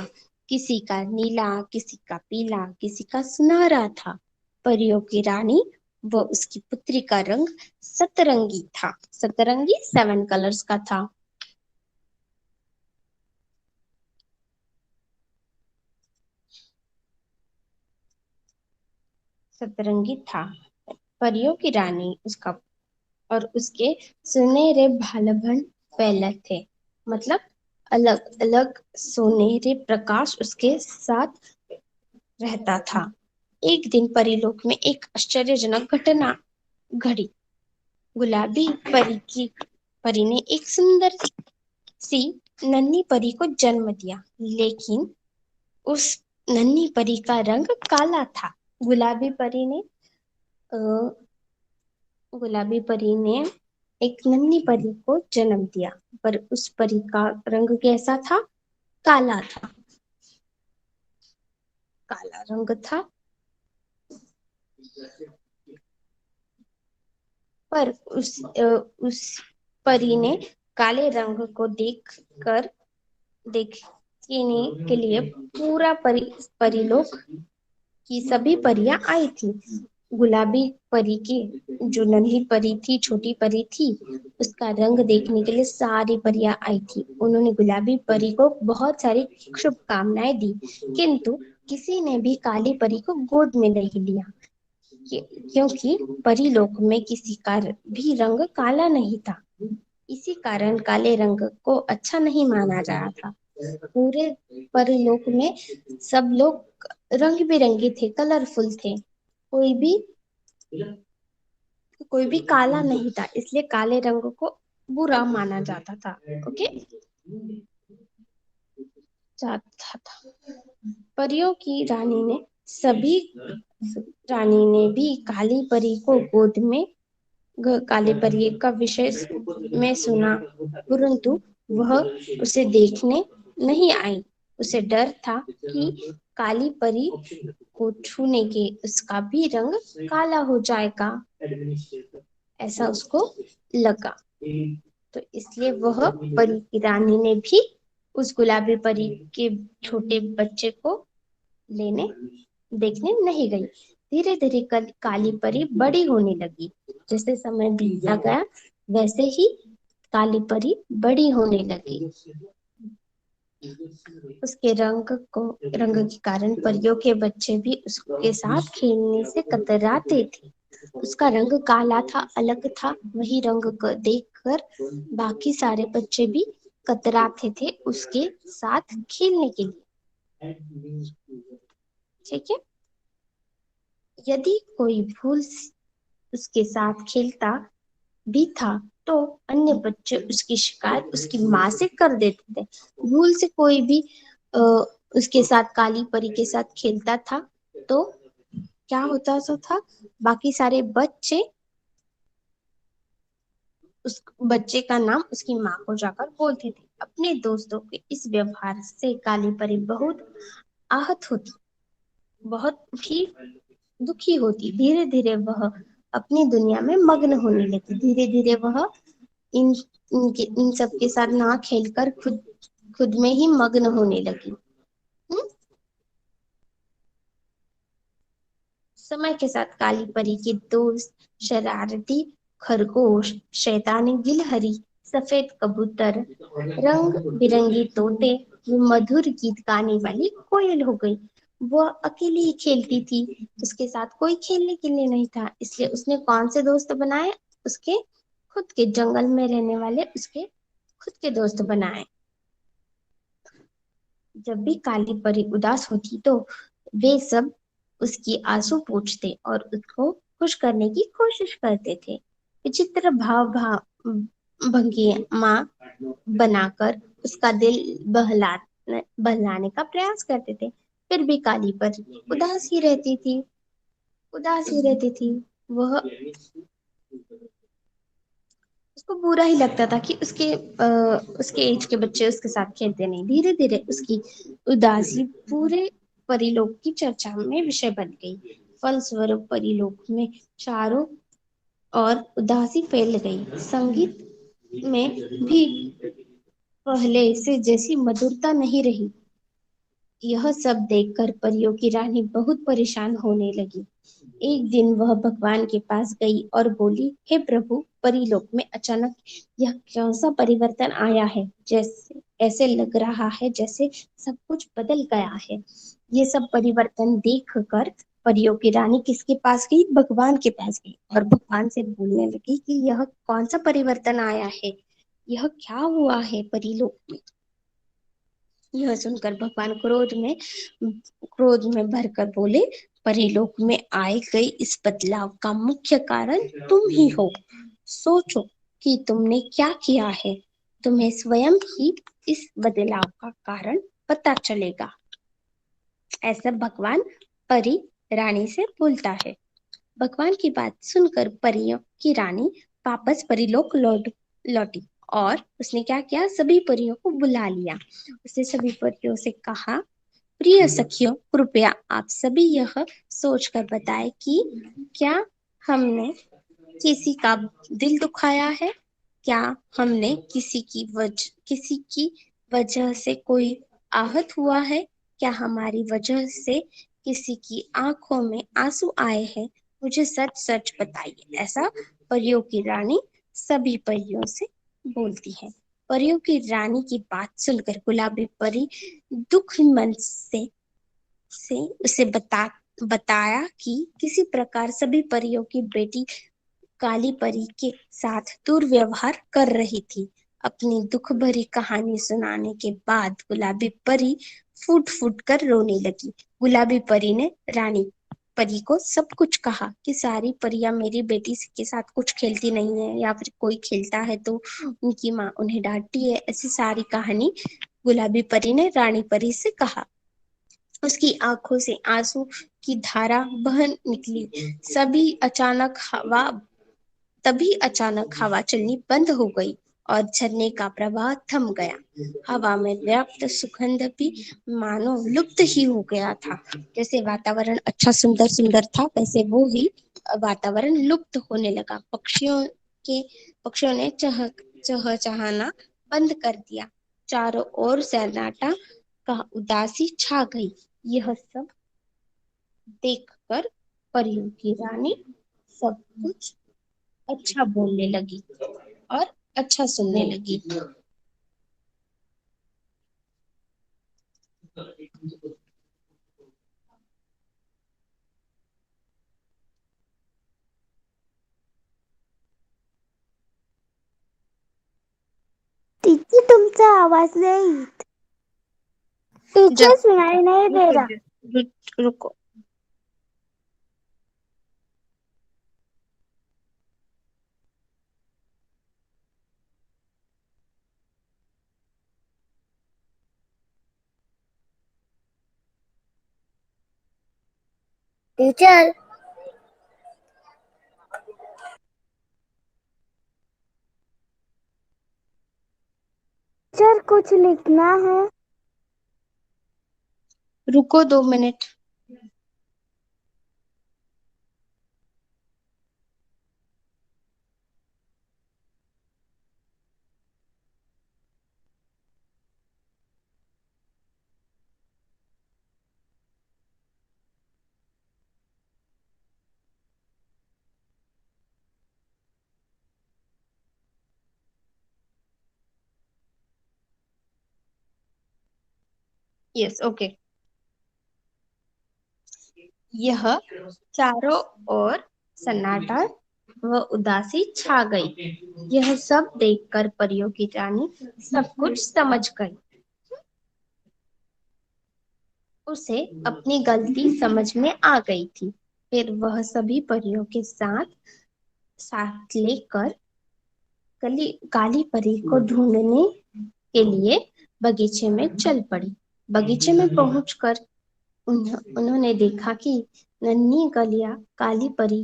किसी का नीला, किसी का पीला, किसी का सुनहरा था। परियों की रानी व उसकी पुत्री का रंग सतरंगी था। सतरंगी 7 कलर्स का था। सतरंगी था। परियों की रानी उसके सुनहरे भालभन फैले थे। मतलब अलग अलग सुनहरे प्रकाश उसके साथ रहता था। एक दिन परीलोक में एक आश्चर्यजनक घटना घड़ी। गुलाबी परी की परी ने एक सुंदर सी नन्ही परी को जन्म दिया, लेकिन उस नन्ही परी का रंग काला था। गुलाबी परी ने अ, गुलाबी परी ने एक नन्ही परी को जन्म दिया, पर उस परी का रंग कैसा था? काला था। काला रंग था। पर उस परी ने काले रंग को देखने के लिए पूरा परीलोक की सभी परियां आई थी। गुलाबी परी की जो नन्ही परी थी, छोटी परी थी, उसका रंग देखने के लिए सारी परियां आई थी। उन्होंने गुलाबी परी को बहुत सारी शुभकामनाएं दी, किंतु किसी ने भी काली परी को गोद में नहीं लिया, क्योंकि परीलोक में किसी का भी रंग काला नहीं था। इसी कारण काले रंग को अच्छा नहीं माना जा रहा था। पूरे परलोक में सब लोग रंग बिरंगे थे, कलरफुल थे। कोई भी काला नहीं था, इसलिए काले रंग को बुरा माना जाता था। ओके, जाता था। परियों की रानी ने भी काली परी को गोद में काली परी का विषय में सुना, परंतु वह उसे देखने नहीं आई। उसे डर था कि काली परी को छूने के उसका भी रंग काला हो जाएगा, ऐसा उसको लगा। तो इसलिए वह परी की रानी ने भी उस गुलाबी परी के छोटे बच्चे को लेने देखने नहीं गई। धीरे धीरे काली परी बड़ी होने लगी। जैसे समय बीतता गया, वैसे ही काली परी बड़ी होने लगी। उसके रंग के कारण परियों के बच्चे भी उसके साथ खेलने से कतराते थे। उसका रंग काला था, अलग था। वही रंग को देखकर बाकी सारे बच्चे भी कतराते थे उसके साथ खेलने के लिए। ठीक है, यदि कोई भूल उसके साथ खेलता भी था, तो अन्य बच्चे उसकी शिकायत उसकी माँ से कर देते थे। भूल से कोई भी उसके साथ, काली परी के साथ खेलता था, तो क्या होता था? बाकी सारे बच्चे उस बच्चे का नाम उसकी माँ को जाकर बोलते थे। अपने दोस्तों के इस व्यवहार से काली परी बहुत आहत होती, बहुत ही दुखी होती। धीरे धीरे वह अपनी दुनिया में मग्न होने लगी। धीरे धीरे वह इन सब के साथ ना खेलकर खुद में ही मग्न होने लगी। समय के साथ काली परी के दोस्त शरारती खरगोश, शैतानी गिलहरी, सफेद कबूतर, रंग बिरंगी तोते, मधुर गीत गाने वाली कोयल हो गई। वह अकेली ही खेलती थी, उसके साथ कोई खेलने के लिए नहीं था। इसलिए उसने कौन से दोस्त बनाए? उसके खुद के जंगल में रहने वाले उसके खुद के दोस्त बनाए। जब भी काली परी उदास होती तो वे सब उसकी आंसू पोंछते और उसको खुश करने की कोशिश करते थे। विचित्र भंगिमा बनाकर उसका दिल बहलाने का प्रयास करते थे। फिर भी काली परी उदास ही रहती थी। वह उसको बुरा ही लगता था कि उसके एज के बच्चे उसके साथ खेलते नहीं। धीरे धीरे उसकी उदासी पूरे परिलोक की चर्चा में विषय बन गई। फलस्वरूप परिलोक में चारों और उदासी फैल गई। संगीत में भी पहले से जैसी मधुरता नहीं रही। यह सब देखकर परियों की रानी बहुत परेशान होने लगी। एक दिन वह भगवान के पास गई और बोली, हे प्रभु, परीलोक में अचानक यह कौन सा परिवर्तन आया है? जैसे ऐसे लग रहा है जैसे सब कुछ बदल गया है। ये सब परिवर्तन देखकर परियों की रानी किसके पास गई? भगवान के पास गई और भगवान से बोलने लगी कि यह कौन सा परिवर्तन आया है, यह क्या हुआ है परीलोक में। यह सुनकर भगवान क्रोध में भरकर बोले, परीलोक में आए गए इस बदलाव का मुख्य कारण तुम ही हो। सोचो कि तुमने क्या किया है। तुम्हें स्वयं ही इस बदलाव का कारण पता चलेगा। ऐसा भगवान परी रानी से बोलता है। भगवान की बात सुनकर परियों की रानी वापस परीलोक लौटी और उसने क्या किया, सभी परियों को बुला लिया। उसने सभी परियों से कहा, प्रिय सखियों, कृपया आप सभी यह सोचकर बताएं कि क्या हमने किसी का दिल दुखाया है, क्या हमने किसी की वजह से कोई आहत हुआ है, क्या हमारी वजह से किसी की आंखों में आंसू आए हैं। मुझे सच सच बताइए। ऐसा परियों की रानी सभी परियों से बोलती है। परियों की रानी की बात सुनकर गुलाबी परी दुख मन से उसे बताया कि किसी प्रकार सभी परियों की बेटी काली परी के साथ दुर्व्यवहार कर रही थी। अपनी दुख भरी कहानी सुनाने के बाद गुलाबी परी फूट फूट कर रोने लगी। गुलाबी परी ने रानी परी को सब कुछ कहा कि सारी परियां मेरी बेटी के साथ कुछ खेलती नहीं है, या फिर कोई खेलता है तो उनकी माँ उन्हें डांटती है। ऐसी सारी कहानी गुलाबी परी ने रानी परी से कहा। उसकी आंखों से आंसू की धारा बह निकली। तभी अचानक हवा चलनी बंद हो गई और झरने का प्रवाह थम गया। हवा में व्याप्त सुगंध भी मानो लुप्त ही हो गया था। जैसे वातावरण अच्छा सुंदर सुंदर था, वैसे वो ही वातावरण लुप्त होने लगा। पक्षियों ने चहचहाना बंद कर दिया। चारों ओर सन्नाटा का उदासी छा गई। यह सब देखकर परियों की रानी सब कुछ अच्छा बोलने लगी और अच्छा सुनने लगी। टीचर तुमचा आवाज नहीं, टीचर सुनाई नहीं दे रहा। रुको। टीचर टीचर कुछ लिखना है। रुको 2 मिनट। Yes, okay. यह चारों ओर सन्नाटा व उदासी छा गई। यह सब देखकर परियों की रानी सब कुछ समझ गई। उसे अपनी गलती समझ में आ गई थी। फिर वह सभी परियों के साथ साथ लेकर काली परी को ढूंढने के लिए बगीचे में चल पड़ी। बगीचे में पहुंचकर उन्होंने देखा कि नन्ही गलिया काली परी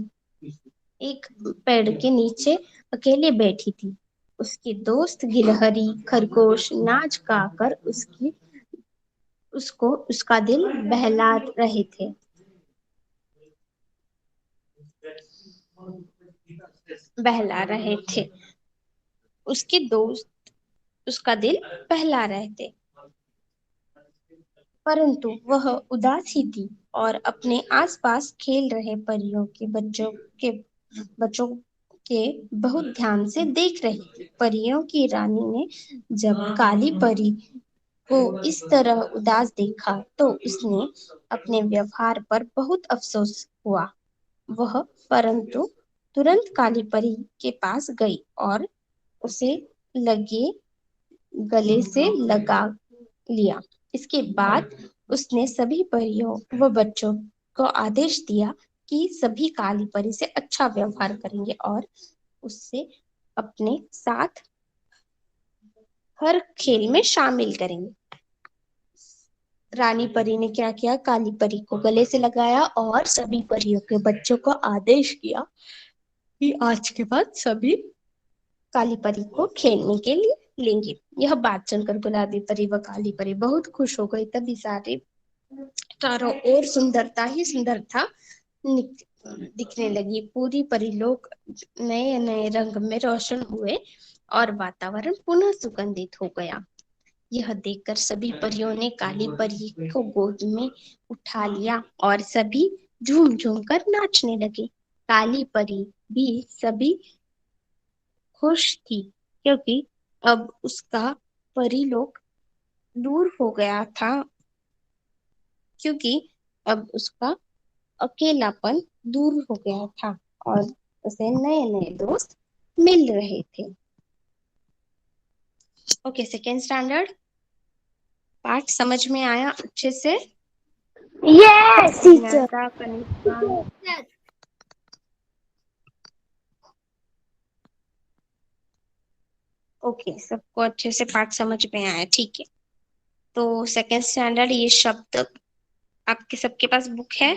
एक पेड़ के नीचे अकेले बैठी थी। उसके दोस्त गिलहरी खरगोश नाच गाकर उसको उसका दिल बहला रहे थे। उसके दोस्त उसका दिल बहला रहे थे, परंतु वह उदास ही थी और अपने आसपास खेल रहे परियों के बच्चों के बहुत ध्यान से देख रही थी। परियों की रानी ने जब काली परी को इस तरह उदास देखा तो उसने अपने व्यवहार पर बहुत अफसोस हुआ। वह परंतु तुरंत काली परी के पास गई और उसे लगे गले से लगा लिया। इसके बाद उसने सभी परियों व बच्चों को आदेश दिया कि सभी काली परी से अच्छा व्यवहार करेंगे और उससे अपने साथ हर खेल में शामिल करेंगे। रानी परी ने क्या किया, काली परी को गले से लगाया और सभी परियों के बच्चों को आदेश किया कि आज के बाद सभी काली परी को खेलने के लिए लेंगे। यह बात सुनकर गुलाबी परी व काली परी बहुत खुश हो गई। तभी सारे चारों ओर सुंदरता ही सुंदरता दिखने लगी। पूरी परी लोग नए नए रंग में रोशन हुए और वातावरण पुनः सुगंधित हो गया। यह देखकर सभी परियों ने काली परी को गोद में उठा लिया और सभी झूम झूम कर नाचने लगे। काली परी भी सभी खुश थी क्योंकि अब उसका परी लोग दूर हो गया था, क्योंकि अब उसका अकेलापन दूर हो गया था और उसे नए नए दोस्त मिल रहे थे। ओके, सेकेंड स्टैंडर्ड पाठ समझ में आया अच्छे से? Yes teacher. Priyanka, Kanishka, okay, सबको अच्छे से पाठ समझ में आया, ठीक है। तो सेकेंड स्टैंडर्ड ये शब्द आपके सबके पास बुक है?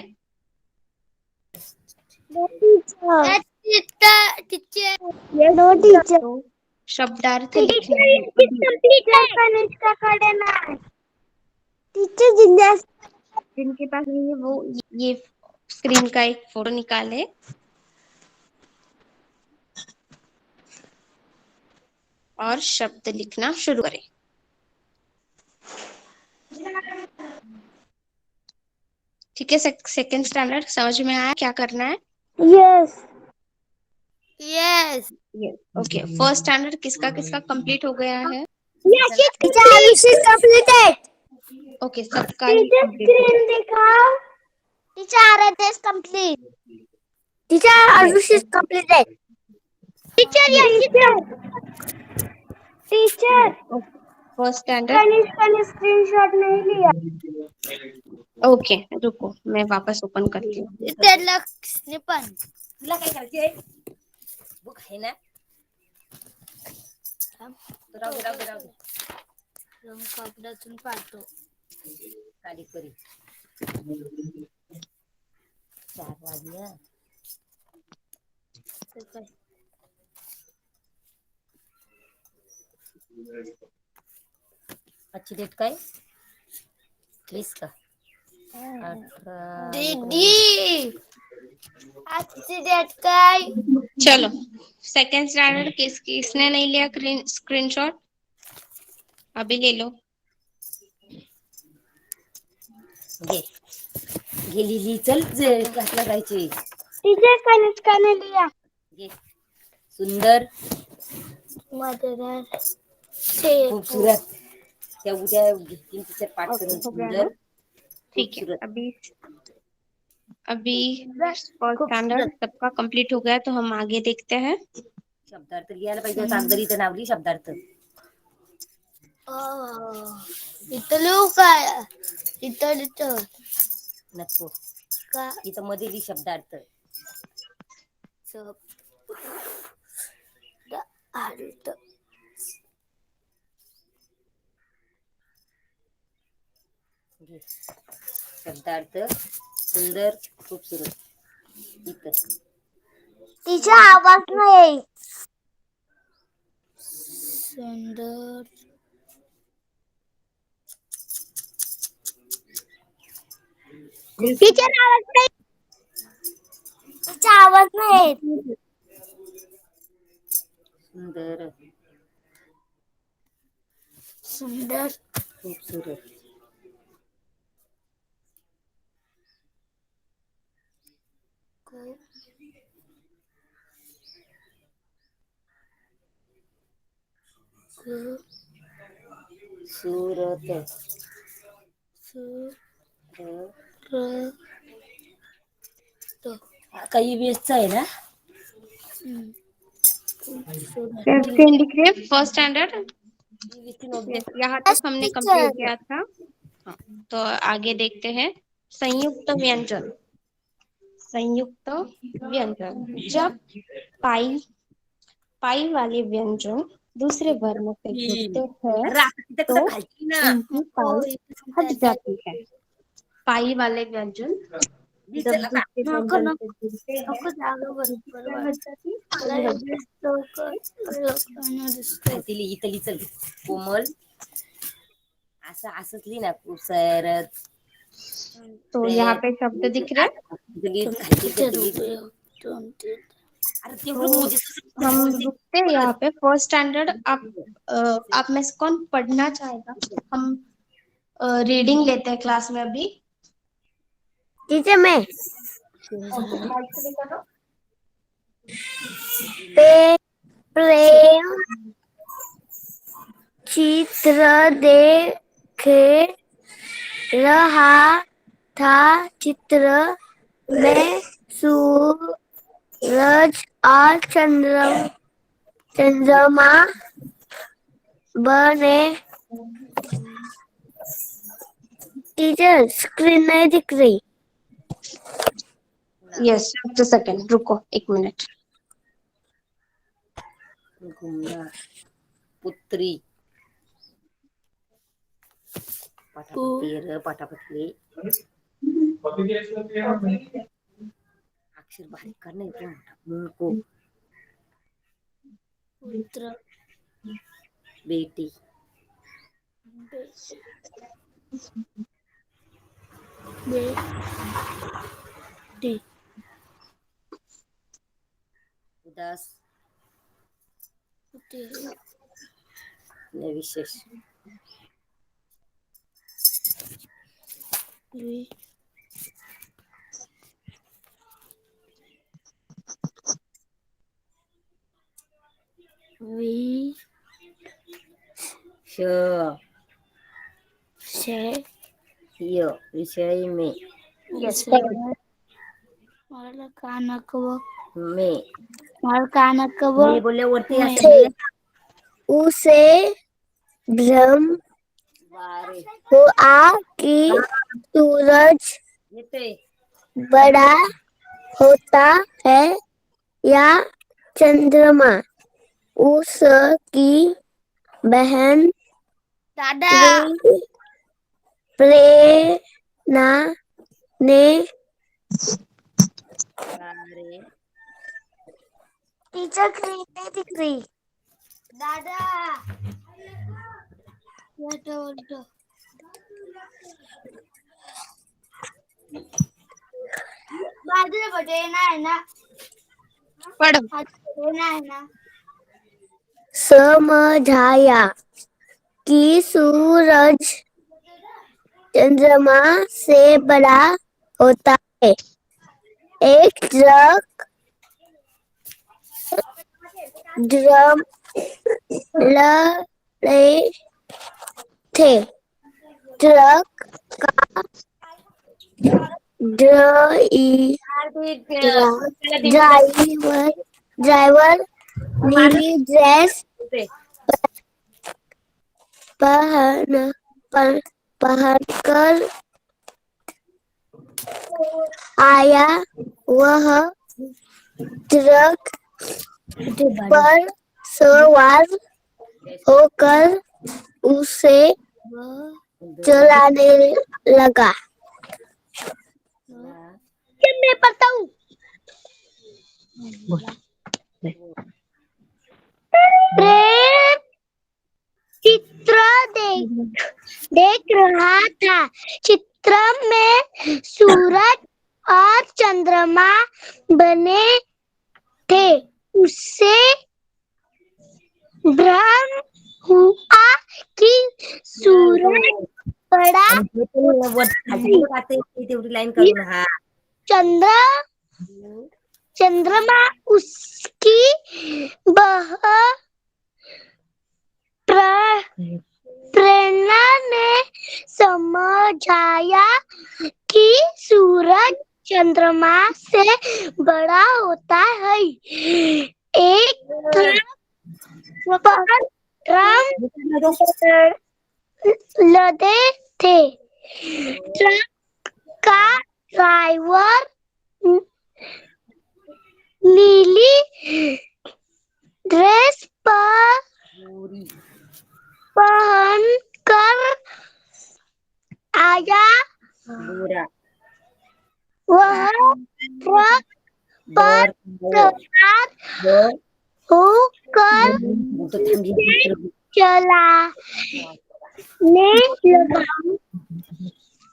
No teacher. No teacher. तो शब्दार्थ लिखना है अभी। टीचर कनिष्का खड़े ना। टीचर जिज्ञासा। जिनके पास नहीं है वो ये स्क्रीन का एक फोटो निकाले और शब्द लिखना शुरू करें। ठीक है, सेकेंड स्टैंडर्ड समझ में आया क्या करना है? Yes yes. Yes, okay. First standard किसका किसका कंप्लीट हो गया है? Teacher completed. ओके, सबका ही टीचर कंप्लीट हो स्क्रीन दिखाओ। Teacher RS complete. टीचर गया। Aarush is completed. Teacher teacher first standard, Kanishka ने स्क्रीनशॉट नहीं लिया। ओके रुको, मैं वापस ओपन करती हूँ। त्याला पण तुला काय करायचे बुक आहे ना? राहू कापडातून पाडतो काली परी 4 वाजल्या तर काय आजची डेट काय 20 का 18 दीदी आजची डेट काय? चलो, सेकेंड स्टैंडर्ड किसने नहीं लिया स्क्रीनशॉट? अभी ले लो। गेलेली चल क्लासला जायची। टीचर कनिष्का ने लिया। सुंदर मजेदार खूबसूरत त्या उद्या टीचर पाठ करून हो गया ना? सुंदर ठीक है, खूबसूरत अभी फर्स्ट स्टैंडर्ड सबका कंप्लीट हो गया, तो हम आगे देखते हैं। शब्दार्थ लिहायला पाहिजे कागदरी तर नावली शब्दार्थ इथं लिहू काय? इथं नको का इथं मध्ये लिही शब्दार्थ शब्दार्थ सुंदर खूबसूरत इथं तिचा आवाज नाही सुंदर टीचर आवाज नाही तिचा आवाज नाही सुंदर सुंदर खूबसूरत सूरत काही वेळचा आहे ना स्क्रीन दिख रही है फर्स्ट स्टैंडर्ड? यहाँ तक हमने कंप्लीट किया था। हाँ, तो आगे देखते हैं संयुक्त व्यंजन। संयुक्त व्यंजन, जब पाई पाई वाले व्यंजन दूसरे वर्ण से जुड़ते हैं अरे आता तिथं तो कसं खालची ना उनकी पाई हट जाती है। पाई वाले व्यंजन जब दिसेल का दूसरे व्यंजन से जुड़ते हैं तो क्या हट जाती है? पाई हट जाती है। तिली इथली चल कोमल असं असंच लिही ना सरत तो यहाँ पे शब्द दिख रहे हैं। अरे तो तेवढं मोदी हम रुकते हैं यहाँ पे। फर्स्ट स्टैंडर्ड आप में से कौन पढ़ना चाहेगा? हम रीडिंग लेते हैं क्लास में अभी। टीचर मैं माइक से करो। प्रेम चित्र देखे रहा था। चित्र में सूरज और चंद्रमा बने। टीचर स्क्रीन नहीं दिख रही। यस just a second, रुको 1 मिनट। घुमना पुत्री पटापटी पटापटी अक्षर बारीक करना येतो मोठा मुंको पुत्र बेटी बेटी उदास विशेष विषय में यस मला कानकव में मला कानकव मी बोलले वरती असेल उसे भ्रम बारे हुआ कि सूरज येते बड़ा होता है या चंद्रमा। उसकी बहन प्रेरणा ने बारे टीचर स्क्रीन नहीं दिख रही। दादा उल्टो बाजूला बटे है ना पढ़ो। है ना समझाया कि सूरज चंद्रमा से बड़ा होता है। एक ड्रम लड़े थे। ट्रक का ड्राइवर नीली ड्रेस पहनकर आया। वह ट्रक पर सवार होकर उसे चलाने लगा। मैं पढ़ता हूँ। प्रेम चित्र देख रहा था। चित्र में सूरज और चंद्रमा बने थे। उससे भ्रम हुआ कि सूरज बड़ा तेवढी लाईन करून हा चंद्रमा उसकी प्रेरणा ने समझाया कि सूरज चंद्रमा से बड़ा होता है। एक ट्रक लदे थे। ट्रक का ड्राइवर नीली ड्रेस पर पूरी पहन कर आया। बुरा वह ट्रक पर बरताव सवार ब होकर तो थांबी चलाने लगा।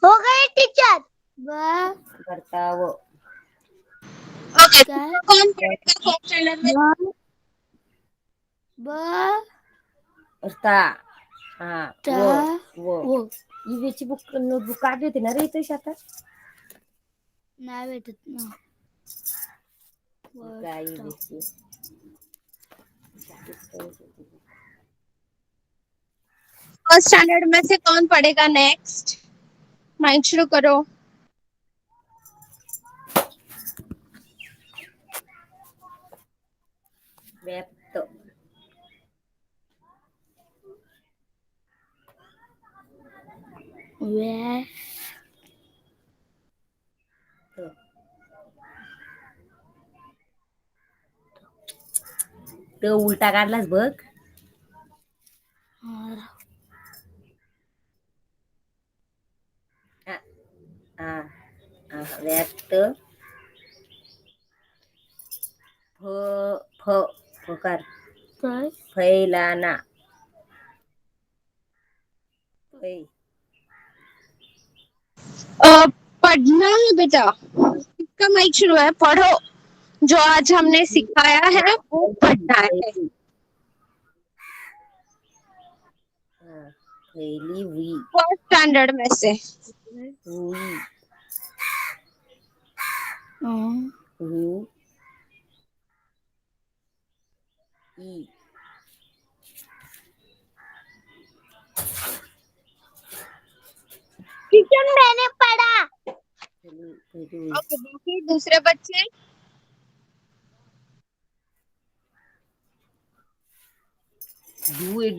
हो गए टीचर। वह बर्ताव ओके, क्या कौन पढ़ेगा फर्स्ट स्टैंडर्ड में? बर्ता हा वो ईवेची बुक नोटबुक काढली होती ना रे इथे आता नाही भेटत ना. काय ईवेची फर्स्ट स्टैंडर्ड में से कौन पढ़ेगा नेक्स्ट? माइक शुरू करो। व्यक्त वह तो उलटा काढलास बघ. व्यक्त फ फकार फैलाना पढ़ना है बेटा, इसका माइक शुरू है, पढ़ो। जो आज हमने सिखाया है वो पढ़ना है। फैली हुई फर्स्ट स्टैंडर्ड में से हुई ई टीचर मैंने पढ़ा। फैली हुई ओके, बाकी दूसरे बच्चे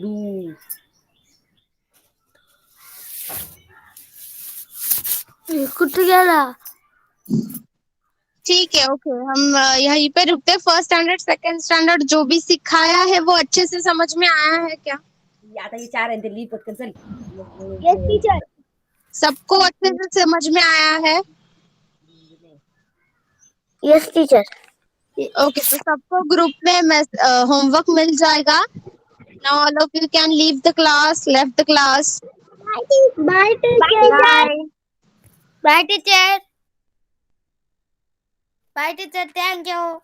डू कुठे गेला? ठीक है। ओके, हम यहीं पे रुकते। फर्स्ट स्टैंडर्ड सेकंड स्टैंडर्ड जो भी सिखाया है वो अच्छे से समझ में आया है क्या? आता ये चार आहे ते लिही पटकन चल. Yes teacher. सबको अच्छे से समझ में आया है? Yes teacher. ओके, तो सबको ग्रुप में होमवर्क मिल जाएगा। Now all of you can leave the class, left the class. Bye teacher. Bye teacher. Bye teacher. Thank you.